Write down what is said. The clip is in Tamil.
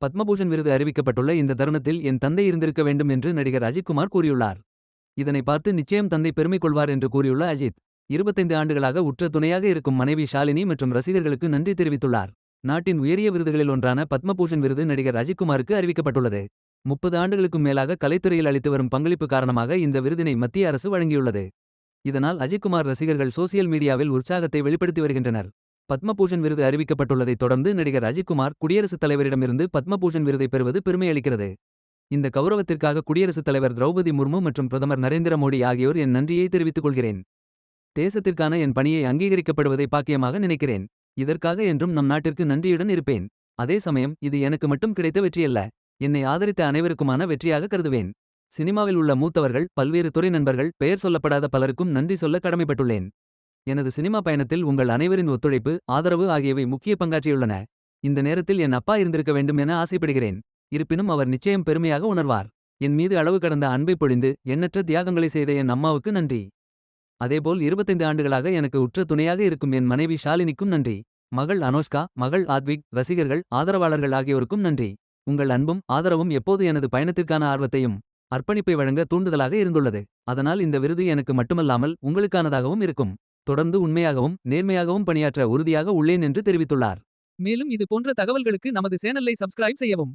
பத்மபூஷன் விருது அறிவிக்கப்பட்டுள்ள இந்த தருணத்தில் என் தந்தை இருந்திருக்க வேண்டும் என்று நடிகர் அஜித்குமார் கூறியுள்ளார். இதனை பார்த்து நிச்சயம் தந்தை பெருமை கொள்வார் என்று கூறியுள்ள அஜித், 25 ஆண்டுகளாக உற்ற துணையாக இருக்கும் மனைவி ஷாலினி மற்றும் ரசிகர்களுக்கு நன்றி தெரிவித்துள்ளார். நாட்டின் உயரிய விருதுகளில் ஒன்றான பத்மபூஷன் விருது நடிகர் அஜித்குமாருக்கு அறிவிக்கப்பட்டுள்ளது. 30 ஆண்டுகளுக்கும் மேலாக கலைத்துறையில் அளித்து வரும் பங்களிப்பு காரணமாக இந்த விருதினை மத்திய அரசு வழங்கியுள்ளது. இதனால் அஜித்குமார் ரசிகர்கள் சோசியல் மீடியாவில் உற்சாகத்தை வெளிப்படுத்தி வருகின்றனர். பத்மபூஷன் விருது அறிவிக்கப்பட்டுள்ளதைத் தொடர்ந்து நடிகர் அஜித்குமார் குடியரசுத் தலைவரிடமிருந்து பத்மபூஷன் விருதை பெறுவது பெருமை அளிக்கிறது. இந்த கௌரவத்திற்காக குடியரசுத் தலைவர் திரௌபதி முர்மு மற்றும் பிரதமர் நரேந்திர மோடி ஆகியோர் என் நன்றியை தெரிவித்துக் கொள்கிறேன். தேசத்திற்கான என் பணியை அங்கீகரிக்கப்படுவதை பாக்கியமாக நினைக்கிறேன். இதற்காக என்றும் நம் நாட்டிற்கு நன்றியுடன் இருப்பேன். அதே சமயம் இது எனக்கு மட்டும் கிடைத்த வெற்றியல்ல, என்னை ஆதரித்த அனைவருக்குமான வெற்றியாக கருதுவேன். சினிமாவில் உள்ள மூத்தவர்கள், பல்வேறு துறை நண்பர்கள், பெயர் சொல்லப்படாத பலருக்கும் நன்றி சொல்ல கடமைப்பட்டுள்ளேன். எனது சினிமா பயணத்தில் உங்கள் அனைவரின் ஒத்துழைப்பு, ஆதரவு ஆகியவை முக்கிய பங்காற்றியுள்ளன. இந்த நேரத்தில் என் அப்பா இருந்திருக்க வேண்டும் என ஆசைப்படுகிறேன். இருப்பினும் அவர் நிச்சயம் பெருமையாக உணர்வார். என் மீது அளவு கடந்த அன்பை பொழிந்து எண்ணற்ற தியாகங்களை செய்த என் அம்மாவுக்கு நன்றி. அதேபோல் 25 ஆண்டுகளாக எனக்கு உற்ற துணையாக இருக்கும் என் மனைவி ஷாலினிக்கும் நன்றி. மகள் அனோஷ்கா, மகள் ஆத்விக், ரசிகர்கள், ஆதரவாளர்கள் ஆகியோருக்கும் நன்றி. உங்கள் அன்பும் ஆதரவும் எப்போது எனது பயணத்திற்கான ஆர்வத்தையும் அர்ப்பணிப்பை வழங்க தூண்டுதலாக இருந்துள்ளது. அதனால் இந்த விருது எனக்கு மட்டுமல்லாமல் உங்களுக்கானதாகவும் இருக்கும். தொடர்ந்து உண்மையாகவும் நேர்மையாகவும் பணியாற்ற உறுதியாக உள்ளேன் என்று தெரிவித்துள்ளார். மேலும் இது போன்ற தகவல்களுக்கு நமது சேனலை சப்ஸ்கிரைப் செய்யவும்.